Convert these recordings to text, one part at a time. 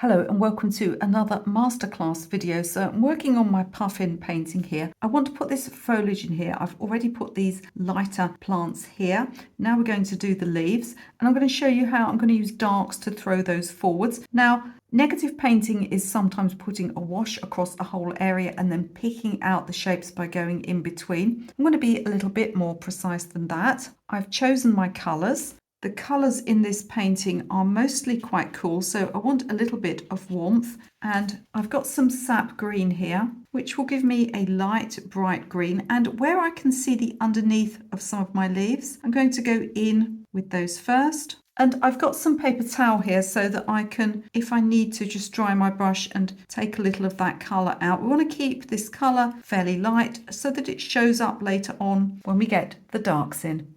Hello and welcome to another masterclass video. So I'm working on my Puffin painting here. I want to put this foliage in here. I've already put these lighter plants here. Now we're going to do the leaves and I'm going to show you how I'm going to use darks to throw those forwards. Now, negative painting is sometimes putting a wash across a whole area and then picking out the shapes by going in between. I'm going to be a little bit more precise than that. I've chosen my colours. The colours in this painting are mostly quite cool, so I want a little bit of warmth, and I've got some sap green here, which will give me a light bright green, and where I can see the underneath of some of my leaves, I'm going to go in with those first. And I've got some paper towel here so that I can, if I need to, just dry my brush and take a little of that colour out. We want to keep this colour fairly light so that it shows up later on when we get the darks in.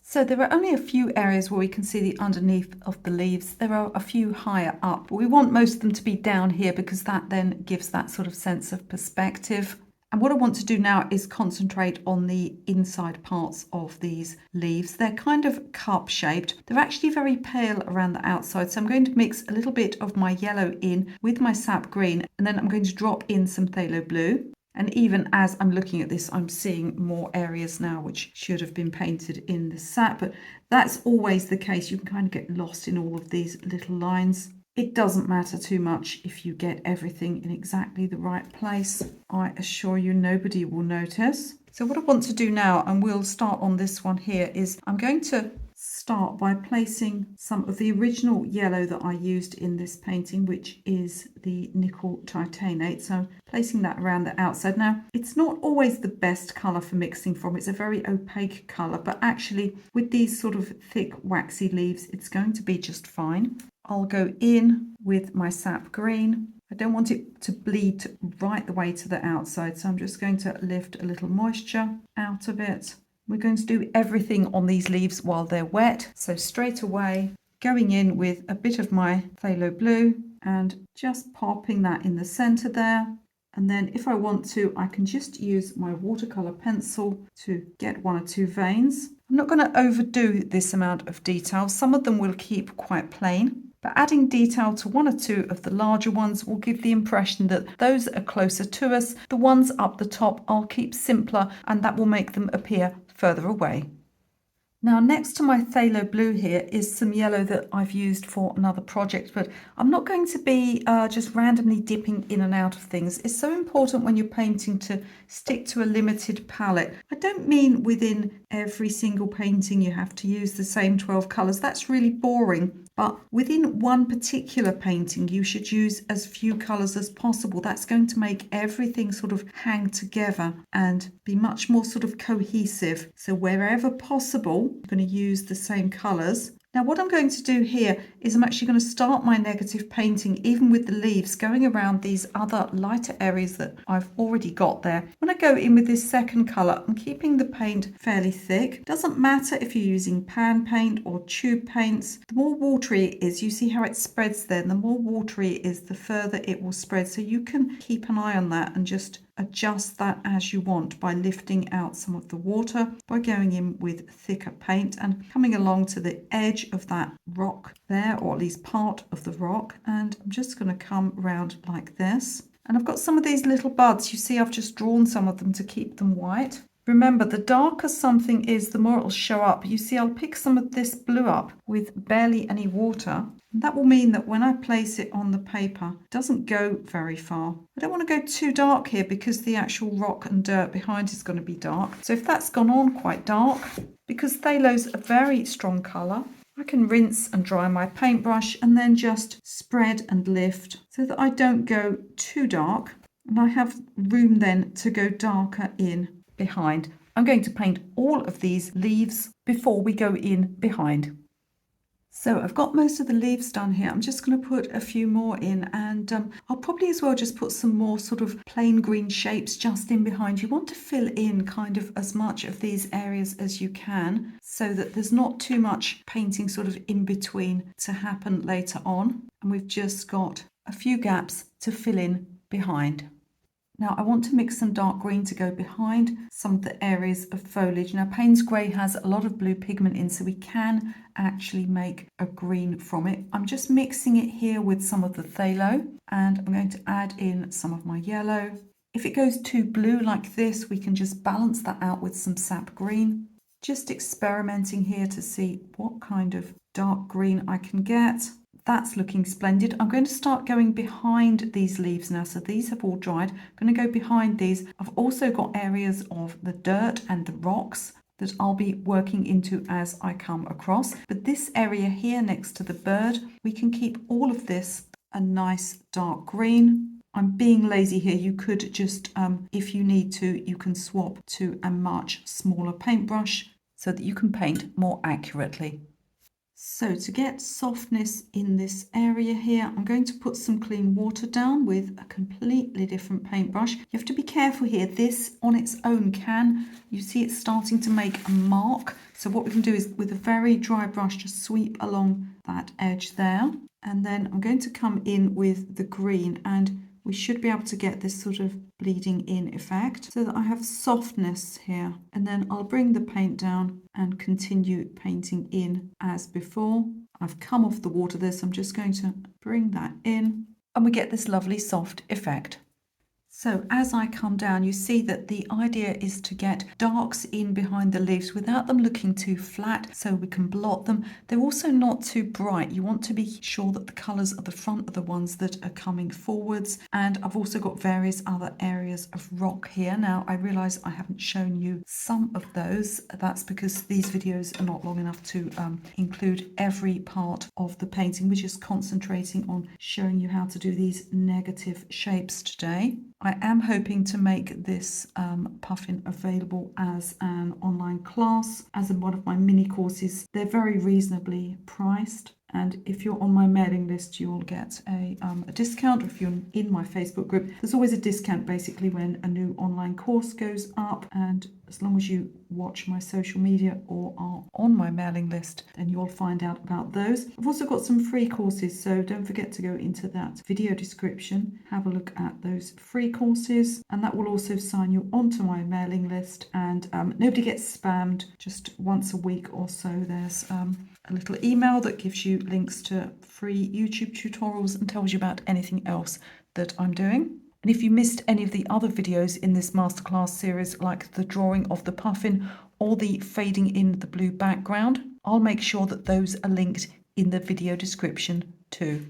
So there are only a few areas where we can see the underneath of the leaves. There are a few higher up. We want most of them to be down here because that then gives that sort of sense of perspective. And what I want to do now is concentrate on the inside parts of these leaves. They're kind of cup shaped. They're actually very pale around the outside. So I'm going to mix a little bit of my yellow in with my sap green, and then I'm going to drop in some phthalo blue. And even as I'm looking at this, I'm seeing more areas now which should have been painted in the sap, but that's always the case. You can kind of get lost in all of these little lines. It doesn't matter too much if you get everything in exactly the right place. I assure you nobody will notice. So what I want to do now, and we'll start on this one here, is I'm going to start by placing some of the original yellow that I used in this painting, which is the nickel titanate. So placing that around the outside. Now, it's not always the best colour for mixing from. It's a very opaque colour, but actually with these sort of thick waxy leaves, it's going to be just fine. I'll go in with my sap green. I don't want it to bleed right the way to the outside, so I'm just going to lift a little moisture out of it. We're going to do everything on these leaves while they're wet. So straight away, going in with a bit of my phthalo blue and just popping that in the center there. And then if I want to, I can just use my watercolor pencil to get one or two veins. I'm not going to overdo this amount of detail. Some of them will keep quite plain, but adding detail to one or two of the larger ones will give the impression that those are closer to us. The ones up the top I'll keep simpler, and that will make them appear further away. Now, next to my phthalo blue here is some yellow that I've used for another project, but I'm not going to be just randomly dipping in and out of things. It's so important when you're painting to stick to a limited palette. I don't mean within every single painting you have to use the same 12 colours. That's really boring. But within one particular painting, you should use as few colours as possible. That's going to make everything sort of hang together and be much more sort of cohesive. So wherever possible, I'm going to use the same colours. Now what I'm going to do here is I'm actually going to start my negative painting, even with the leaves, going around these other lighter areas that I've already got there. When I go in with this second colour, I'm keeping the paint fairly thick. Doesn't matter if you're using pan paint or tube paints. The more watery it is, you see how it spreads there, and the more watery it is, the further it will spread. So you can keep an eye on that and just adjust that as you want by lifting out some of the water, by going in with thicker paint and coming along to the edge of that rock there, or at least part of the rock, and I'm just going to come around like this. And I've got some of these little buds. You see I've just drawn some of them to keep them white. Remember, the darker something is, the more it'll show up. You see I'll pick some of this blue up with barely any water. And that will mean that when I place it on the paper, it doesn't go very far. I don't want to go too dark here because the actual rock and dirt behind is going to be dark. So if that's gone on quite dark, because phthalo's a very strong colour, I can rinse and dry my paintbrush and then just spread and lift so that I don't go too dark. And I have room then to go darker in behind. I'm going to paint all of these leaves before we go in behind. So I've got most of the leaves done here. I'm just going to put a few more in, and I'll probably as well just put some more sort of plain green shapes just in behind. You want to fill in kind of as much of these areas as you can so that there's not too much painting sort of in between to happen later on. And we've just got a few gaps to fill in behind. Now I want to mix some dark green to go behind some of the areas of foliage. Now Payne's Grey has a lot of blue pigment in, so we can actually make a green from it. I'm just mixing it here with some of the phthalo, and I'm going to add in some of my yellow. If it goes too blue like this, we can just balance that out with some sap green. Just experimenting here to see what kind of dark green I can get. That's looking splendid. I'm going to start going behind these leaves now. So these have all dried. I'm going to go behind these. I've also got areas of the dirt and the rocks that I'll be working into as I come across. But this area here next to the bird, we can keep all of this a nice dark green. I'm being lazy here. You could just, if you need to, you can swap to a much smaller paintbrush so that you can paint more accurately. So to get softness in this area here, I'm going to put some clean water down with a completely different paintbrush. You have to be careful here. This on its own you see it's starting to make a mark. So what we can do is with a very dry brush, just sweep along that edge there. And then I'm going to come in with the green, and we should be able to get this sort of bleeding in effect so that I have softness here. And then I'll bring the paint down and continue painting in as before. I've come off the water there, so I'm just going to bring that in and we get this lovely soft effect. So as I come down, you see that the idea is to get darks in behind the leaves without them looking too flat, so we can blot them. They're also not too bright. You want to be sure that the colours at the front are the ones that are coming forwards. And I've also got various other areas of rock here. Now I realise I haven't shown you some of those. That's because these videos are not long enough to include every part of the painting. We're just concentrating on showing you how to do these negative shapes today. I am hoping to make this Puffin available as an online class, as in one of my mini courses. They're very reasonably priced. And if you're on my mailing list, you'll get a discount. If you're in my Facebook group, there's always a discount basically when a new online course goes up. And as long as you watch my social media or are on my mailing list, then you'll find out about those. I've also got some free courses, so don't forget to go into that video description, have a look at those free courses, and that will also sign you onto my mailing list. And nobody gets spammed. Just once a week or so, there's a little email that gives you links to free YouTube tutorials and tells you about anything else that I'm doing. And if you missed any of the other videos in this masterclass series, like the drawing of the puffin or the fading in the blue background, I'll make sure that those are linked in the video description too.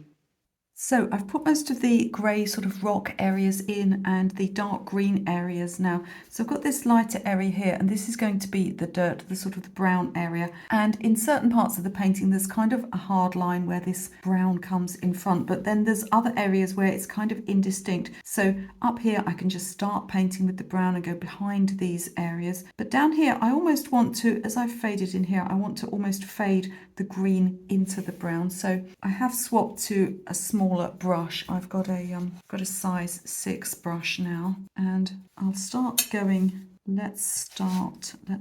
So I've put most of the grey sort of rock areas in and the dark green areas now. So I've got this lighter area here, and this is going to be the dirt, the sort of the brown area. And in certain parts of the painting, there's kind of a hard line where this brown comes in front, but then there's other areas where it's kind of indistinct. So up here, I can just start painting with the brown and go behind these areas. But down here, I almost want to, as I've faded in here, I want to almost fade the green into the brown. So I have swapped to a smaller brush. I've got a size 6 brush now, and I'll start going. Let's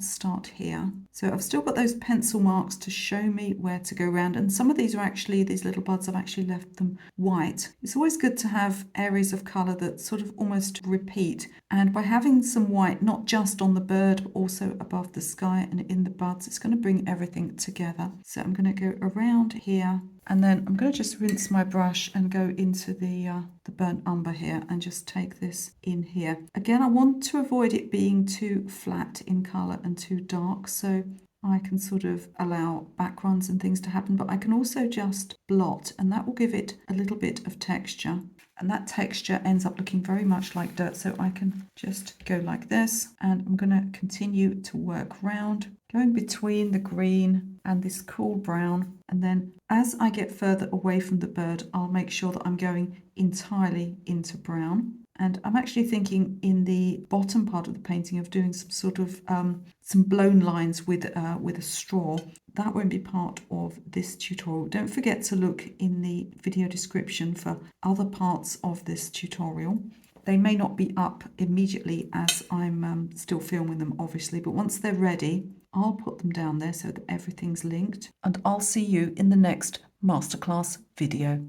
start here. So I've still got those pencil marks to show me where to go around, and some of these are actually, these little buds, I've actually left them white. It's always good to have areas of colour that sort of almost repeat, and by having some white not just on the bird but also above the sky and in the buds, it's going to bring everything together. So I'm going to go around here, and then I'm going to just rinse my brush and go into the burnt umber here and just take this in here. Again, I want to avoid it being too flat in colour and too dark, so I can sort of allow backgrounds and things to happen, but I can also just blot, and that will give it a little bit of texture. And that texture ends up looking very much like dirt, so I can just go like this, and I'm going to continue to work round, going between the green and this cool brown. And then as I get further away from the bird, I'll make sure that I'm going entirely into brown. And I'm actually thinking in the bottom part of the painting of doing some sort of some blown lines with a straw. That won't be part of this tutorial. Don't forget to look in the video description for other parts of this tutorial. They may not be up immediately as I'm still filming them, obviously, but once they're ready, I'll put them down there so that everything's linked. And I'll see you in the next masterclass video.